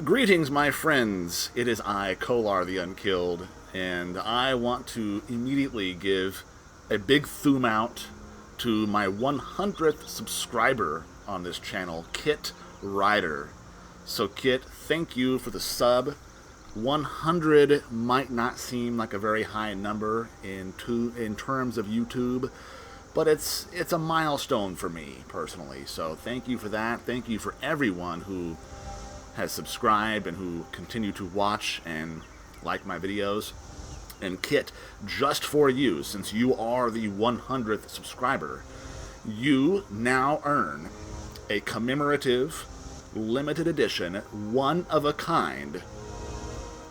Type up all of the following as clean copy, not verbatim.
Greetings, my friends. It is I, Kolar the Unkilled, and I want to immediately give a big thum out to my 100th subscriber on this channel, Kit Ryder. So, Kit, thank you for the sub. 100 might not seem like a very high number in terms of YouTube, but it's a milestone for me personally. So, thank you for that. Thank you for everyone who has subscribed and who continue to watch and like my videos. And Kit, just for you, since you are the 100th subscriber, you now earn a commemorative, limited edition, one-of-a-kind,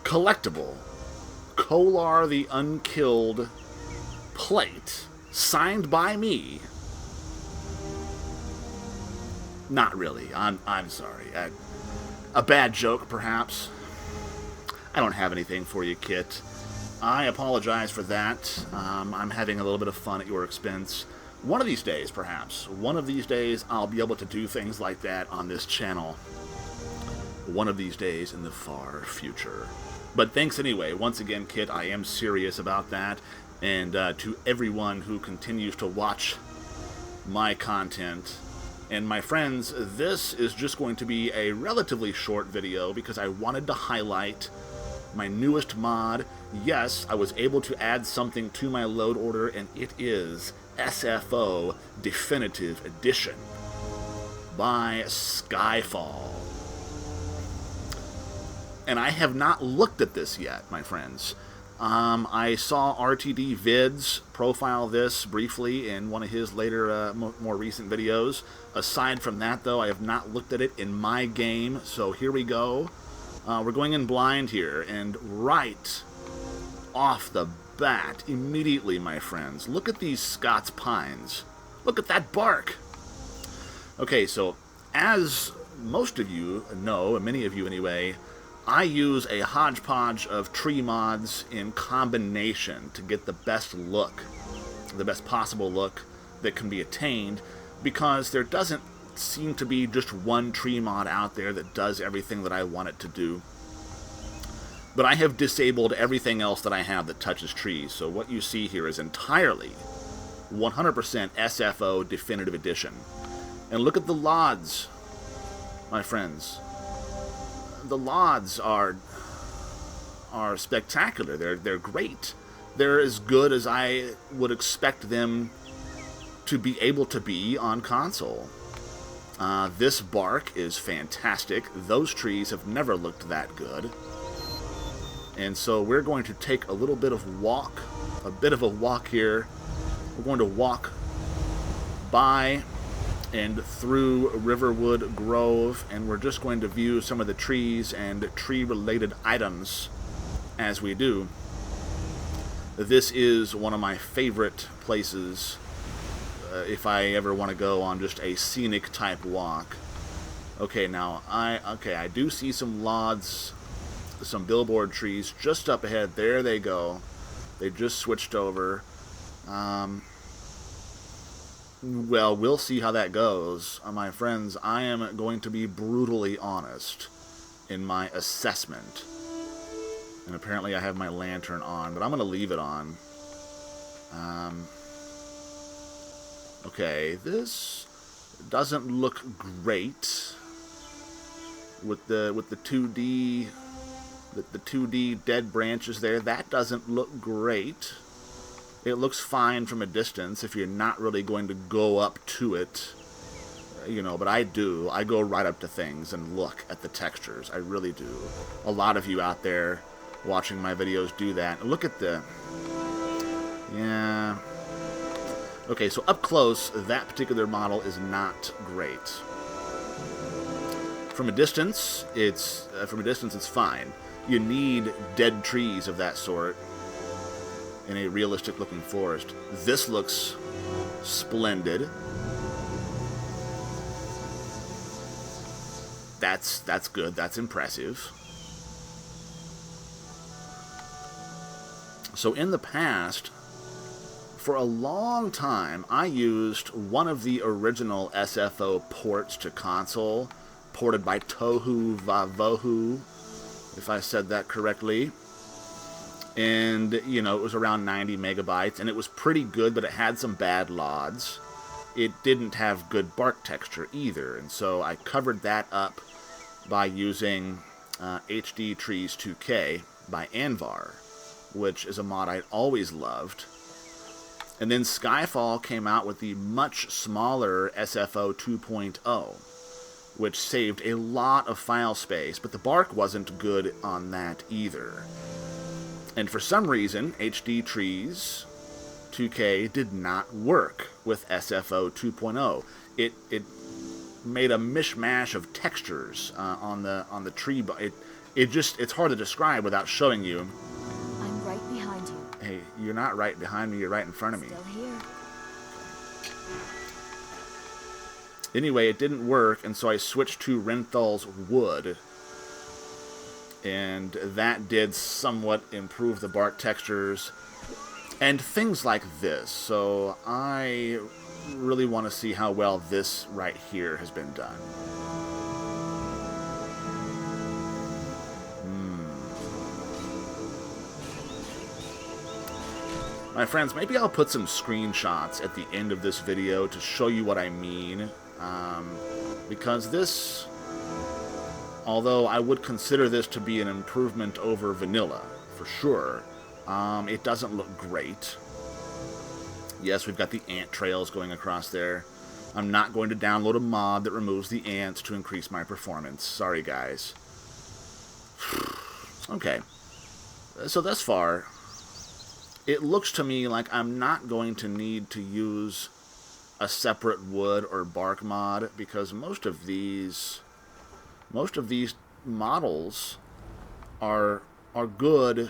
collectible Kolar the Unkilled plate, signed by me. Not really. I'm sorry. A bad joke, perhaps. I don't have anything for you, Kit. I apologize for that. I'm having a little bit of fun at your expense. One of these days, perhaps. One of these days, I'll be able to do things like that on this channel. One of these days in the far future. But thanks anyway. Once again, Kit, I am serious about that. And to everyone who continues to watch my content. And my friends, this is just going to be a relatively short video because I wanted to highlight my newest mod. Yes, I was able to add something to my load order, and it is SFO Definitive Edition by Skyfall. And I have not looked at this yet, my friends. I saw RTD Vids profile this briefly in one of his later, more recent videos. Aside from that, though, I have not looked at it in my game, so here we go. We're going in blind here, and right off the bat, immediately, my friends, look at these Scots pines. Look at that bark! Okay, so, as most of you know, and many of you anyway, I use a hodgepodge of tree mods in combination to get the best look, the best possible look that can be attained, because there doesn't seem to be just one tree mod out there that does everything that I want it to do. But I have disabled everything else that I have that touches trees, so what you see here is entirely 100% SFO Definitive Edition. And look at the LODs, my friends. The LODs are spectacular. They're great. They're as good as I would expect them to be able to be on console. This bark is fantastic. Those trees have never looked that good. And so we're going to take a little bit of a bit of a walk here. We're going to walk by and through Riverwood Grove, and we're just going to view some of the trees and tree-related items as we do. This is one of my favorite places if I ever want to go on just a scenic type walk. Okay, now I do see some LODs, some billboard trees just up ahead. There they go. They just switched over. Well, we'll see how that goes. My friends, I am going to be brutally honest in my assessment. And apparently I have my lantern on, but I'm going to leave it on. Okay, this doesn't look great with the 2D the 2D dead branches there. That doesn't look great. It looks fine from a distance if you're not really going to go up to it, you know, but I do. I go right up to things and look at the textures. I really do. A lot of you out there watching my videos do that. Look at the... Yeah. Okay, so up close, that particular model is not great. From a distance, it's fine. You need dead trees of that sort in a realistic-looking forest. This looks splendid. That's good. That's impressive. So in the past, for a long time, I used one of the original SFO ports to console ported by Tohu Vavohu, if I said that correctly. And, you know, it was around 90 megabytes, and it was pretty good, but it had some bad LODs. It didn't have good bark texture either, and so I covered that up by using HD Trees 2K by Anvar, which is a mod I'd always loved. And then Skyfall came out with the much smaller SFO 2.0, which saved a lot of file space, but the bark wasn't good on that either. And for some reason, HD Trees 2K did not work with SFO 2.0. It made a mishmash of textures on the tree. It's hard to describe without showing you. I'm right behind you. Hey, you're not right behind me. You're right in front of me. Still here. Anyway, it didn't work, and so I switched to Renthal's wood. And that did somewhat improve the bark textures and things like this. So I really want to see how well this right here has been done. My friends, maybe I'll put some screenshots at the end of this video to show you what I mean. Because this, although I would consider this to be an improvement over vanilla, for sure, it doesn't look great. Yes, we've got the ant trails going across there. I'm not going to download a mod that removes the ants to increase my performance. Sorry, guys. Okay. So thus far, it looks to me like I'm not going to need to use a separate wood or bark mod, because most of these models are good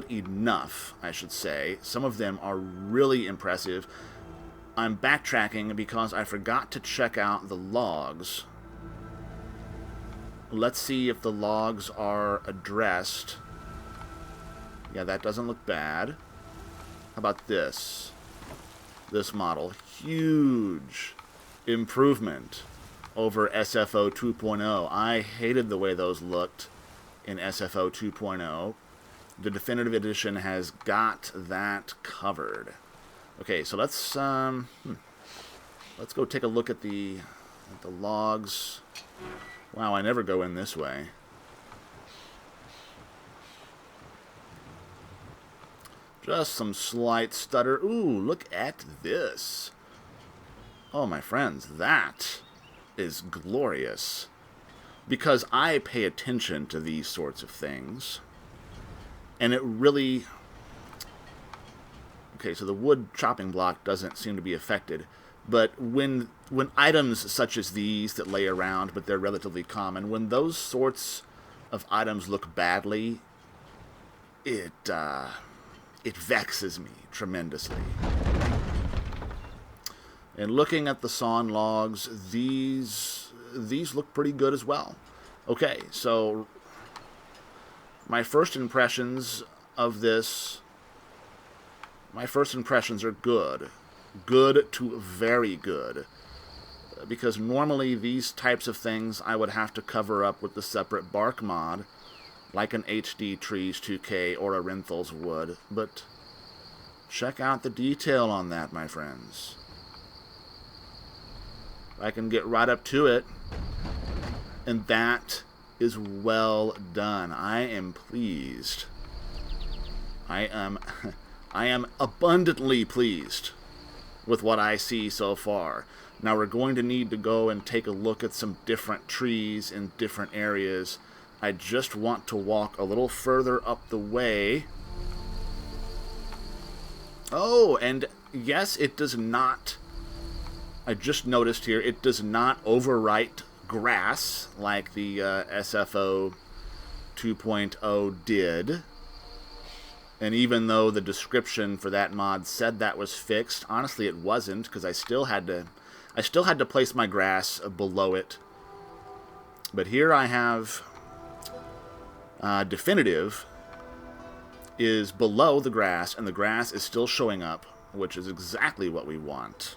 enough, I should say. Some of them are really impressive. I'm backtracking because I forgot to check out the logs. Let's see if the logs are addressed. Yeah, that doesn't look bad. How about this? This model. Huge improvement over SFO 2.0. I hated the way those looked in SFO 2.0. The Definitive Edition has got that covered. Okay, so let's go take a look at the logs. Wow, I never go in this way. Just some slight stutter. Ooh, look at this. Oh, my friends, that is glorious. Because I pay attention to these sorts of things. And it really... Okay, so the wood chopping block doesn't seem to be affected. But when items such as these that lay around, but they're relatively common, when those sorts of items look badly, it vexes me tremendously. And looking at the sawn logs, these look pretty good as well. Okay, so my first impressions of this, are good. Good to very good. Because normally these types of things I would have to cover up with the separate bark mod, like an HD Trees 2K or a Renthal's wood, but check out the detail on that, my friends. I can get right up to it, and that is well done. I am pleased. I am abundantly pleased with what I see so far. Now we're going to need to go and take a look at some different trees in different areas. I just want to walk a little further up the way. Oh, and yes, it does not... I just noticed here, it does not overwrite grass like the SFO 2.0 did. And even though the description for that mod said that was fixed, honestly it wasn't, because I still had to place my grass below it. But here I have Definitive is below the grass, and the grass is still showing up, which is exactly what we want.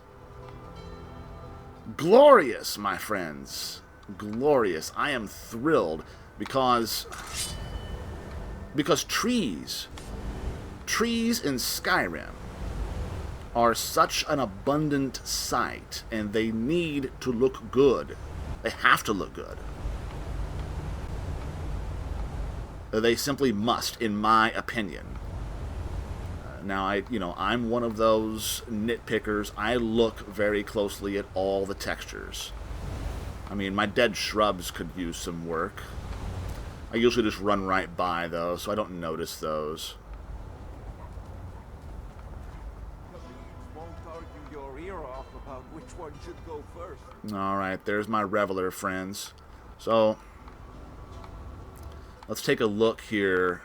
Glorious, my friends. glorious. I am thrilled because trees in Skyrim are such an abundant sight, and they need to look good. They have to look good. They simply must, in my opinion. Now, I'm one of those nitpickers. I look very closely at all the textures. I mean, my dead shrubs could use some work. I usually just run right by those, so I don't notice those. Which one should go first? Alright, there's my Reveler friends. So, let's take a look here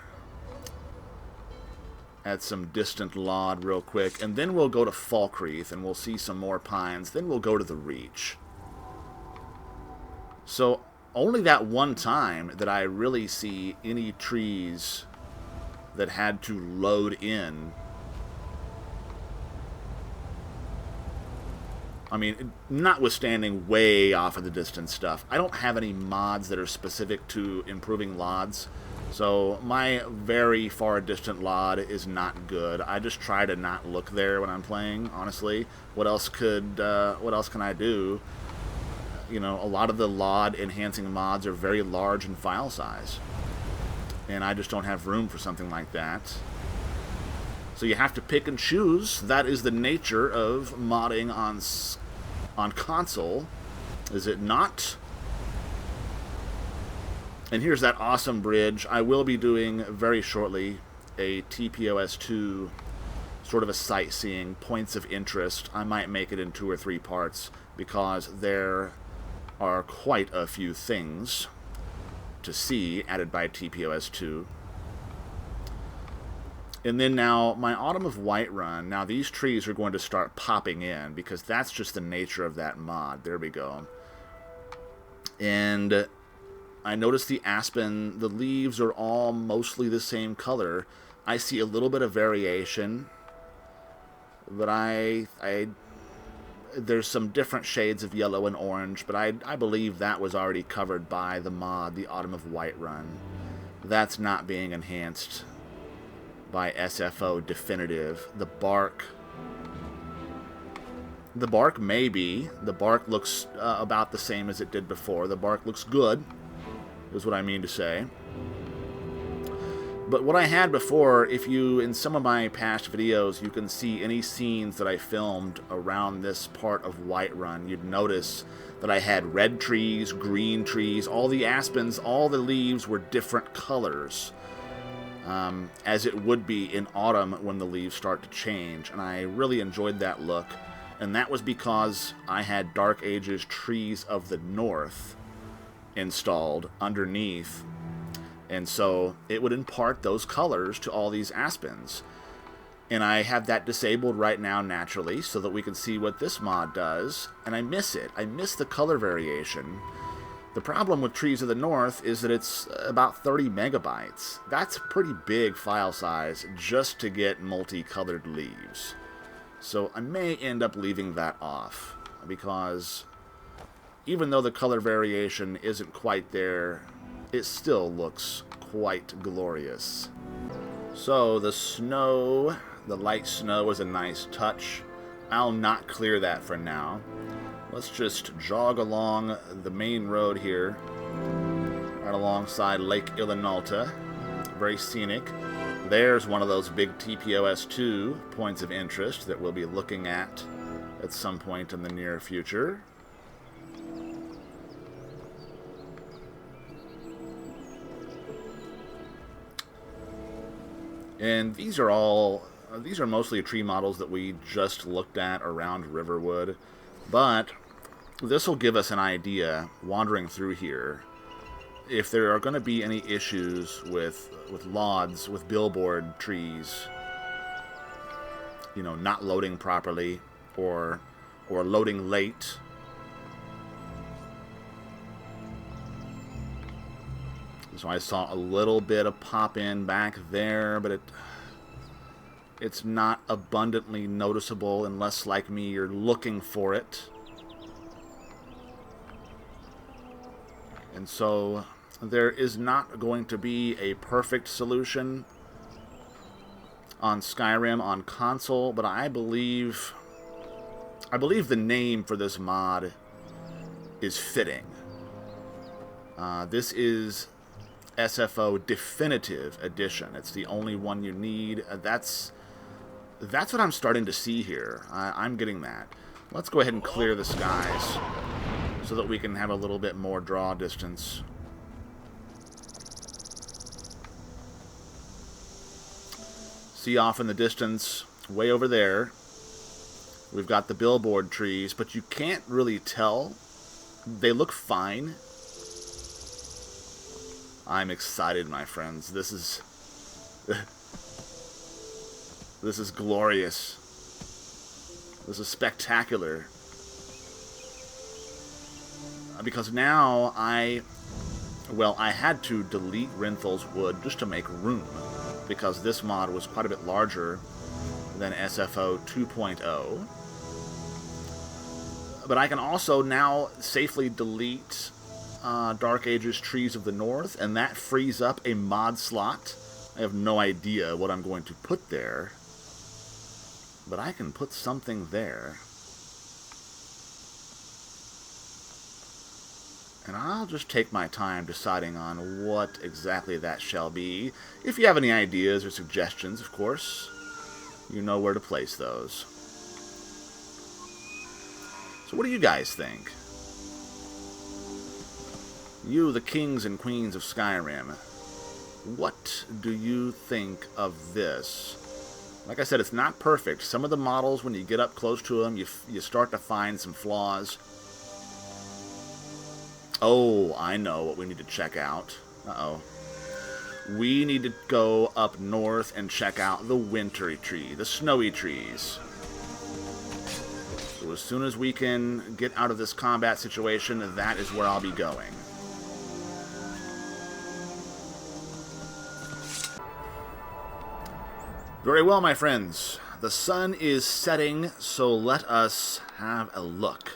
at some distant Laud real quick, and then we'll go to Falkreath, and we'll see some more pines. Then we'll go to the Reach. So, only that one time that I really see any trees that had to load in. I mean, notwithstanding way off of the distance stuff, I don't have any mods that are specific to improving LODs. So my very far distant LOD is not good. I just try to not look there when I'm playing, honestly. What else can I do? You know, a lot of the LOD enhancing mods are very large in file size. And I just don't have room for something like that. So you have to pick and choose. That is the nature of modding on console, is it not? And here's that awesome bridge. I will be doing very shortly a TPOS2 sort of a sightseeing, points of interest. I might make it in 2 or 3 parts because there are quite a few things to see added by TPOS2. And then now, my Autumn of Whiterun, now these trees are going to start popping in, because that's just the nature of that mod. There we go. And I noticed the aspen, the leaves are all mostly the same color. I see a little bit of variation, but there's some different shades of yellow and orange, but I believe that was already covered by the mod, the Autumn of Whiterun. That's not being enhanced by SFO definitive. The bark may be. The bark looks about the same as it did before. The bark looks good, is what I mean to say. But what I had before, if you, in some of my past videos, you can see any scenes that I filmed around this part of Whiterun, you'd notice that I had red trees, green trees, all the aspens, all the leaves were different colors. As it would be in autumn when the leaves start to change, and I really enjoyed that look, and that was because I had Dark Ages Trees of the North installed underneath, and so it would impart those colors to all these aspens. And I have that disabled right now naturally so that we can see what this mod does, and I miss it. I miss the color variation. The problem with Trees of the North is that it's about 30 megabytes. That's a pretty big file size just to get multicolored leaves. So I may end up leaving that off, because even though the color variation isn't quite there, it still looks quite glorious. So the snow, the light snow is a nice touch. I'll not clear that for now. Let's just jog along the main road here, right alongside Lake Illinalta. Very scenic. There's one of those big TPOS2 points of interest that we'll be looking at some point in the near future. And these are mostly tree models that we just looked at around Riverwood, but this will give us an idea, wandering through here, if there are going to be any issues with LODs, with billboard trees, you know, not loading properly, or loading late. So I saw a little bit of pop-in back there, but it's not abundantly noticeable unless, like me, you're looking for it. And so there is not going to be a perfect solution on Skyrim on console, but I believe the name for this mod is fitting. This is SFO Definitive Edition. It's the only one you need. That's what I'm starting to see here. I'm getting that. Let's go ahead and clear the skies so that we can have a little bit more draw distance. See off in the distance, way over there, we've got the billboard trees, but you can't really tell. They look fine. I'm excited, my friends. This is glorious. This is spectacular. Because now I had to delete Renthal's Wood just to make room, because this mod was quite a bit larger than SFO 2.0. But I can also now safely delete Dark Ages Trees of the North, and that frees up a mod slot. I have no idea what I'm going to put there, but I can put something there. And I'll just take my time deciding on what exactly that shall be. If you have any ideas or suggestions, of course, you know where to place those. So what do you guys think? You, the kings and queens of Skyrim, what do you think of this? Like I said, it's not perfect. Some of the models, when you get up close to them, you start to find some flaws. Oh, I know what we need to check out. Uh-oh. We need to go up north and check out the wintry tree, the snowy trees. So as soon as we can get out of this combat situation, that is where I'll be going. Very well, my friends. The sun is setting, so let us have a look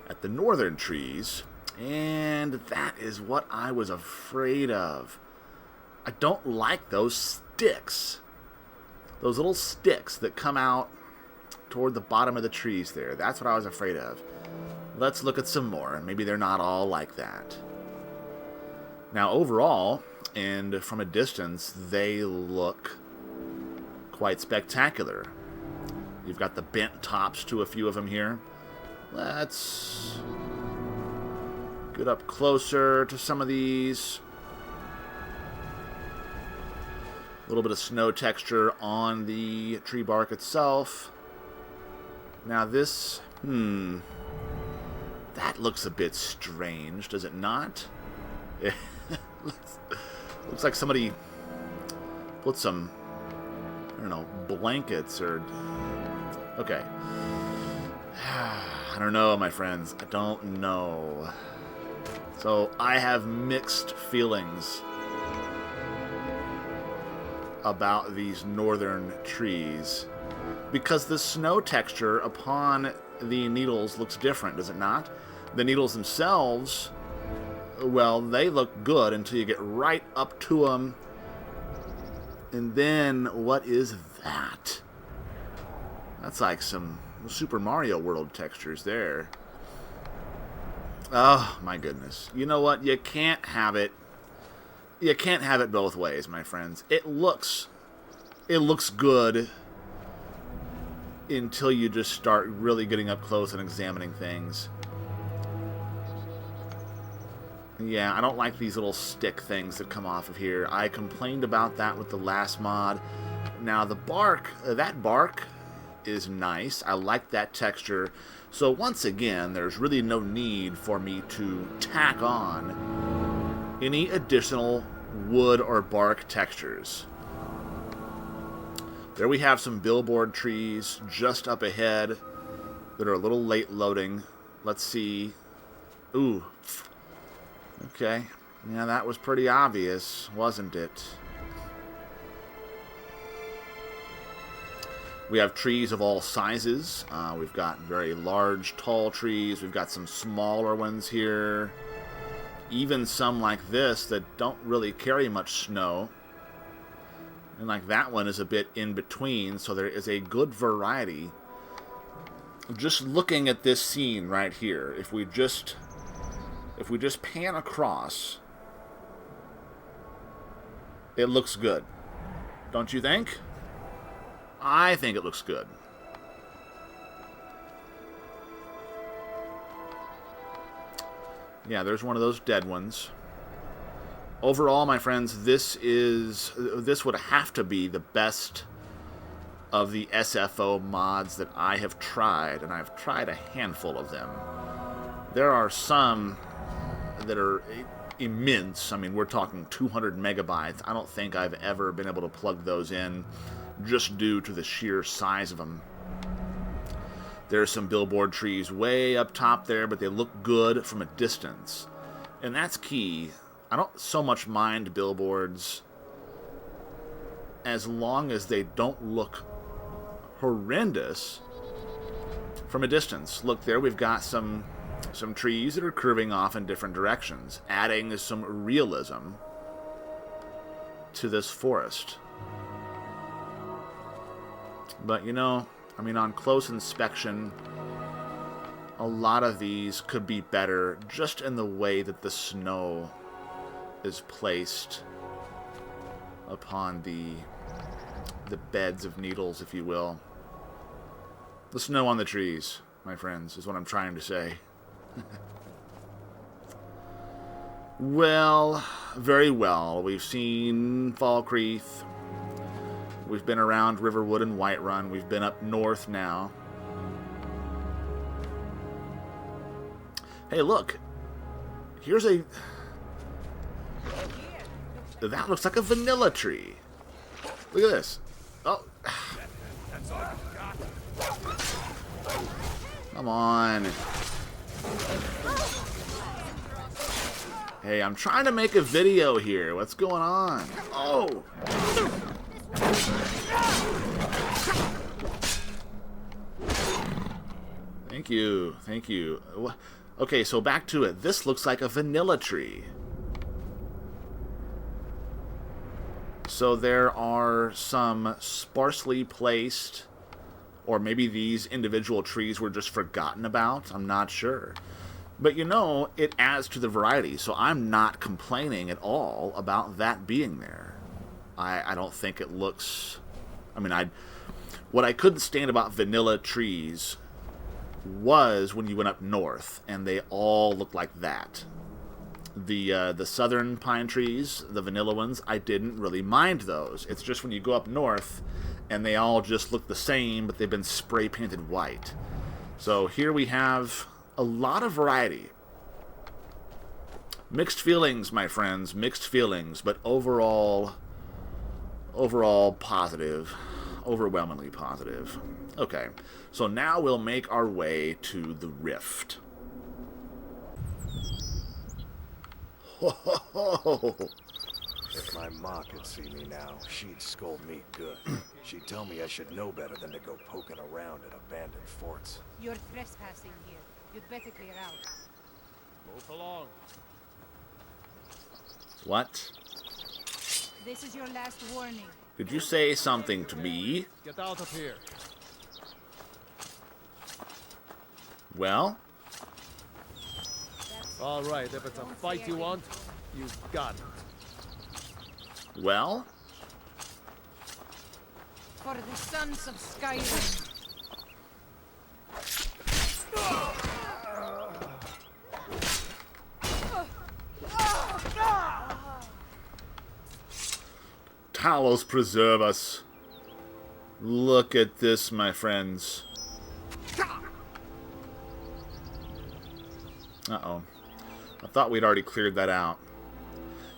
at the northern trees, and that is what I was afraid of. I don't like those sticks. Those little sticks that come out toward the bottom of the trees there. That's what I was afraid of. Let's look at some more. Maybe they're not all like that. Now, overall, and from a distance, they look quite spectacular. You've got the bent tops to a few of them here. Let's get up closer to some of these. A little bit of snow texture on the tree bark itself. Now this, that looks a bit strange, does it not? It looks like somebody put some, I don't know, blankets or... Okay. I don't know, my friends. I don't know. So I have mixed feelings about these northern trees, because the snow texture upon the needles looks different, does it not? The needles themselves, well, they look good until you get right up to them. And then, what is that? That's like some Super Mario World textures there. Oh, my goodness. You know what? You can't have it. You can't have it both ways, my friends. It looks good until you just start really getting up close and examining things. Yeah, I don't like these little stick things that come off of here. I complained about that with the last mod. Now, the bark, that bark is nice. I like that texture. So once again, there's really no need for me to tack on any additional wood or bark textures. There we have some billboard trees just up ahead that are a little late loading. Let's see. Ooh. Okay. Yeah, that was pretty obvious, wasn't it? We have trees of all sizes. We've got very large, tall trees. We've got some smaller ones here. even some like this that don't really carry much snow. And like that one is a bit in between, so there is a good variety. Just looking at this scene right here, if we just pan across, it looks good. Don't you think? I think it looks good. Yeah, there's one of those dead ones. Overall, my friends, this would have to be the best of the SFO mods that I have tried, and I've tried a handful of them. There are some that are immense. I mean, we're talking 200 megabytes. I don't think I've ever been able to plug those in just due to the sheer size of them. There's some billboard trees way up top there, but they look good from a distance. And that's key. I don't so much mind billboards as long as they don't look horrendous from a distance. Look, there we've got some trees that are curving off in different directions, adding some realism to this forest. But, you know, I mean, on close inspection, a lot of these could be better just in the way that the snow is placed upon the beds of needles, if you will. The snow on the trees, my friends, is what I'm trying to say. Well, very well. We've seen Falkreath. We've been around Riverwood and Whiterun. We've been up north now. Hey, look. Here's a... That looks like a vanilla tree. Look at this. Oh. Come on. Hey, I'm trying to make a video here. What's going on? Oh. Thank you. Thank you. Okay, so back to it. This looks like a vanilla tree. So there are some sparsely placed, or maybe these individual trees were just forgotten about. I'm not sure. But you know, it adds to the variety, so I'm not complaining at all about that being there. I don't think it looks... I mean, what I couldn't stand about vanilla trees was when you went up north, and they all looked like that. The southern pine trees, the vanilla ones, I didn't really mind those. It's just when you go up north, and they all just look the same, but they've been spray painted white. So here we have a lot of variety. Mixed feelings, my friends, mixed feelings, but overall positive, overwhelmingly positive. Okay, so now we'll make our way to the rift. Ho, ho, ho. If my ma could see me now, she'd scold me good. She'd tell me I should know better than to go poking around in abandoned forts. You're trespassing here. You'd better clear out. Move along. What? This is your last warning. Did you say something to me? Get out of here. Well? All right, if it's a fight you want, you've got it. Well? For the sons of Skyrim. Talos preserve us. Look at this, my friends. Uh-oh. I thought we'd already cleared that out.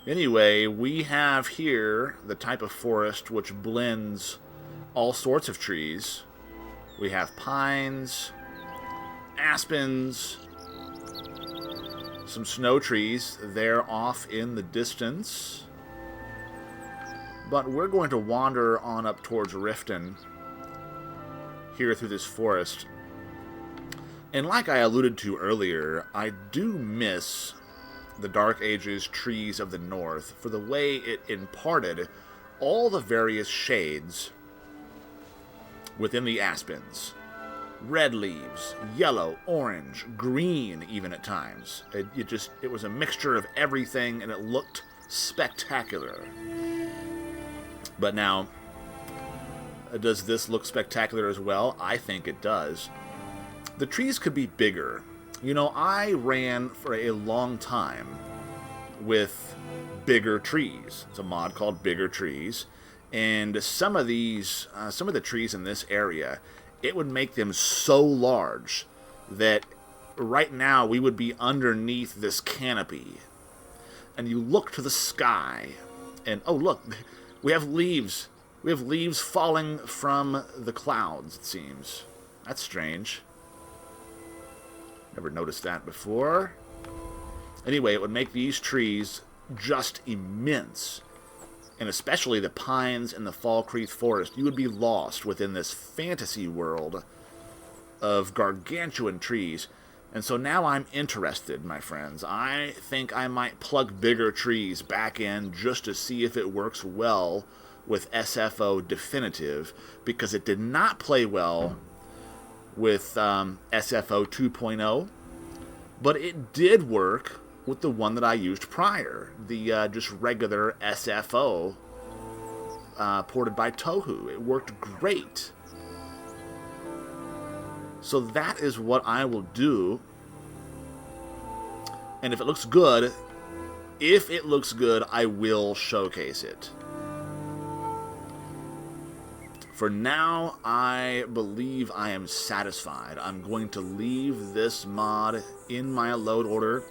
Anyway, we have here the type of forest which blends all sorts of trees. We have pines, aspens, some snow trees. They're off in the distance. But we're going to wander on up towards Riften here through this forest. And like I alluded to earlier, I do miss the Dark Ages trees of the North for the way it imparted all the various shades within the aspens. Red leaves, yellow, orange, green even at times. It was a mixture of everything, and it looked spectacular. But now, does this look spectacular as well? I think it does. The trees could be bigger. You know, I ran for a long time with bigger trees. It's a mod called Bigger Trees. And some of the trees in this area, it would make them so large that right now we would be underneath this canopy. And you look to the sky, and oh look, we have leaves. We have leaves falling from the clouds, it seems. That's strange. Never noticed that before. Anyway, it would make these trees just immense. And especially the pines in the Falkreath forest. You would be lost within this fantasy world of gargantuan trees. And so now I'm interested, my friends. I think I might plug Bigger Trees back in just to see if it works well with SFO Definitive, because it did not play well with SFO 2.0, but it did work with the one that I used prior, the just regular SFO ported by Touhou. It worked great. So that is what I will do. And if it looks good, I will showcase it. For now, I believe I am satisfied. I'm going to leave this mod in my load order.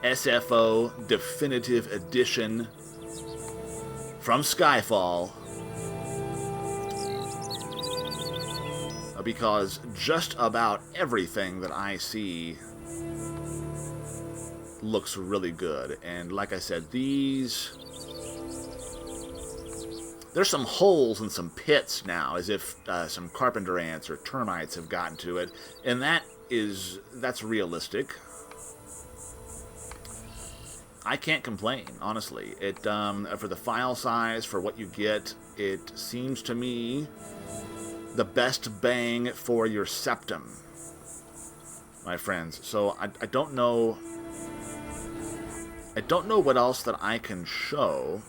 SFO Definitive Edition from Skyfall. Because just about everything that I see looks really good. And like I said, there's some holes and some pits now, as if some carpenter ants or termites have gotten to it, and that's realistic. I can't complain, honestly. It for the file size, for what you get, it seems to me the best bang for your septum, my friends. So I don't know what else that I can show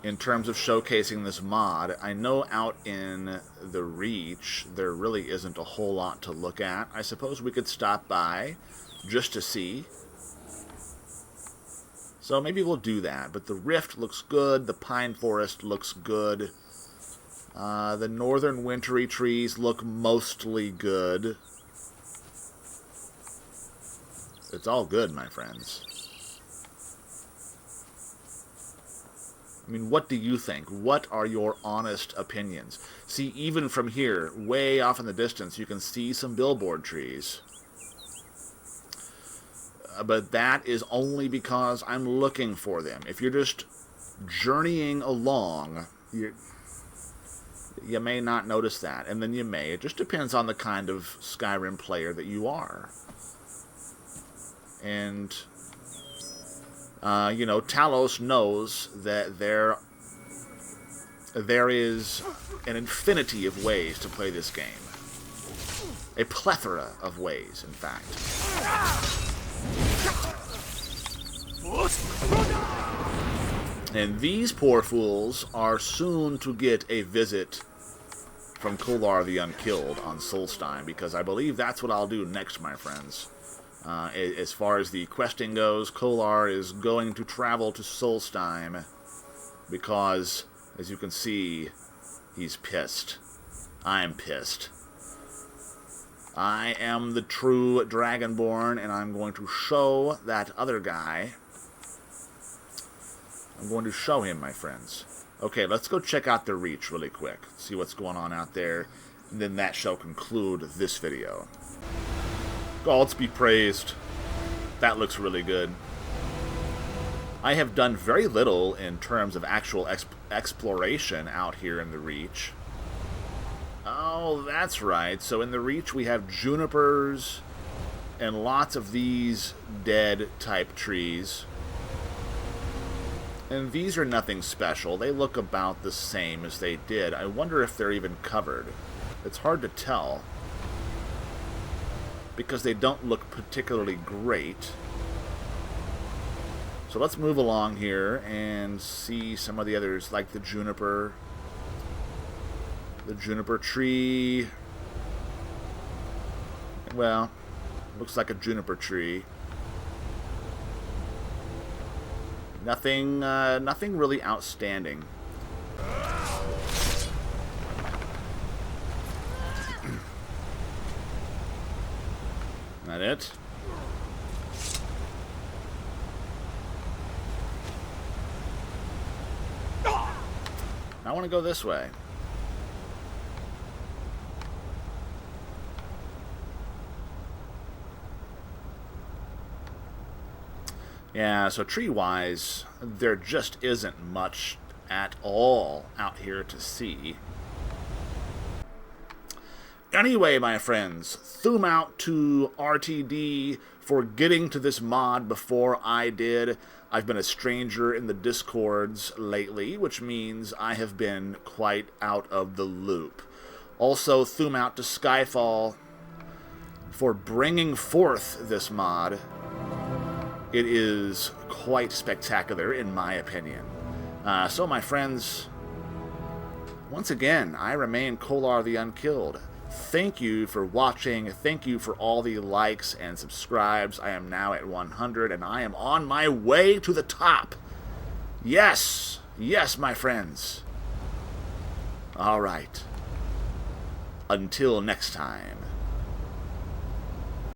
in terms of showcasing this mod. I know out in the Reach, there really isn't a whole lot to look at. I suppose we could stop by just to see. So maybe we'll do that. But the Rift looks good. The Pine Forest looks good. The northern wintry trees look mostly good. It's all good, my friends. I mean, what do you think? What are your honest opinions? See, even from here, way off in the distance, you can see some billboard trees. But that is only because I'm looking for them. If you're just journeying along, you may not notice that, and then you may. It just depends on the kind of Skyrim player that you are. And you know, Talos knows that there is an infinity of ways to play this game. A plethora of ways, in fact. And these poor fools are soon to get a visit from Kolar the Unkilled on Solstheim, because I believe that's what I'll do next, my friends. As far as the questing goes, Kolar is going to travel to Solstheim because, as you can see, he's pissed. I'm pissed. I am the true Dragonborn, and I'm going to show that other guy. I'm going to show him, my friends. Okay, let's go check out the Reach really quick. See what's going on out there. And then that shall conclude this video. Gods be praised. That looks really good. I have done very little in terms of actual exploration out here in the Reach. Oh, that's right. So in the Reach we have junipers And lots of these dead type trees. And these are nothing special. They look about the same as they did. I wonder if they're even covered. It's hard to tell, because they don't look particularly great. So let's move along here and see some of the others, like the juniper. The juniper tree. Well, looks like a juniper tree. Nothing really outstanding. That it? I want to go this way. Yeah, so tree-wise, there just isn't much at all out here to see. Anyway, my friends, thum out to RTD for getting to this mod before I did. I've been a stranger in the Discords lately, which means I have been quite out of the loop. Also, thum out to Skyfall for bringing forth this mod. It is quite spectacular, in my opinion. So, my friends, once again, I remain Kolar the Unkilled. Thank you for watching. Thank you for all the likes and subscribes. I am now at 100, and I am on my way to the top. Yes. Yes, my friends. All right. Until next time.